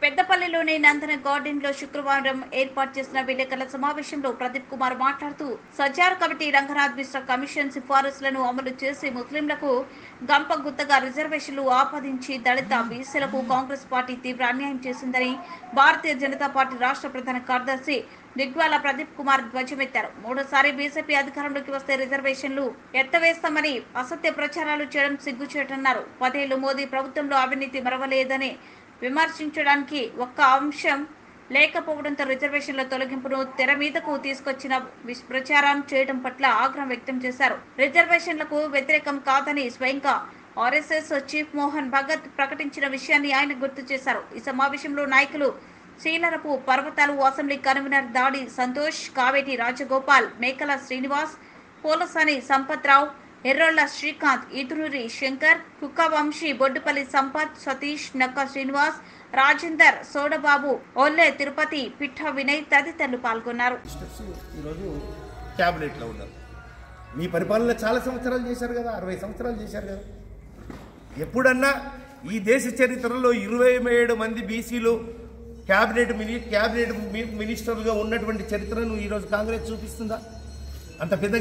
పెద్దపల్లిలోని నందన garden లో శుక్రవారం ఏర్పాటు చేసిన విలేకరుల సమావేశంలో ప్రదీప్ కుమార్ మాట్లాడుతూ సచార్ కమిటీ రంగనాథ్ మిశ్రా కమిషన్ సిఫారసులను అమలు చేసి ముస్లింలకు గంప గుత్తగా రిజర్వేషన్లు ఆపాదించి దళిత బీసీలకు కాంగ్రెస్ పార్టీ తీవ్ర అన్యాయం చేసిందని భారతీయ జనతా పార్టీ రాష్ట్ర ప్రధాన కార్యదర్శి దిగ్వాల ప్రదీప్ కుమార్ ధ్వజమెత్తారు. మూడోసారి బీజేపీ అధికారంలోకి వస్తే రిజర్వేషన్లు ఎత్తవేస్తామని అసత్య ప్రచారాలు చేయడం సిగ్గుచేటన్నారు. 10 ఏళ్లు మోదీ ప్రభుత్వంలో అవినీతి మరవలేదని విమర్శించడానికి ఒక్క అంశం లేకపోవడంతో రిజర్వేషన్ల తొలగింపును తెర మీదకు తీసుకొచ్చిన ప్రచారం చేయడం పట్ల ఆగ్రహం వ్యక్తం చేశారు. రిజర్వేషన్లకు వ్యతిరేకం కాదని స్వయంగా ఆర్ఎస్ఎస్ చీఫ్ మోహన్ భగత్ ప్రకటించిన విషయాన్ని ఆయన గుర్తు చేశారు. ఈ సమావేశంలో నాయకులు శ్రీలరపు పర్వతాలు అసెంబ్లీ కన్వీనర్ దాడి సంతోష్, కావేటి రాజగోపాల్, మేకల శ్రీనివాస్, పోలసాని సంపత్రావు, ఎర్రోళ్ల శ్రీకాంత్, ఈతునూరి శంకర్, కుక్కవంశీ, బొడ్డుపల్లి సంపత్, సతీష్, నక్క శ్రీనివాస్, రాజేందర్, సోడబాబు, ఓల్లే తిరుపతి, పిఠ వినయ్ తదితరులు పాల్గొన్నారు. మీ పరిపాలన చాలా సంవత్సరాలు చేశారు కదా, 60 సంవత్సరాలు చేశారు కదా. ఎప్పుడన్నా ఈ దేశ చరిత్రలో 27 మంది బీసీలు క్యాబినెట్ మినిస్టర్లుగా ఉన్నటువంటి చరిత్రను ఈరోజు కాంగ్రెస్ చూపిస్తుందా? అంత పెద్ద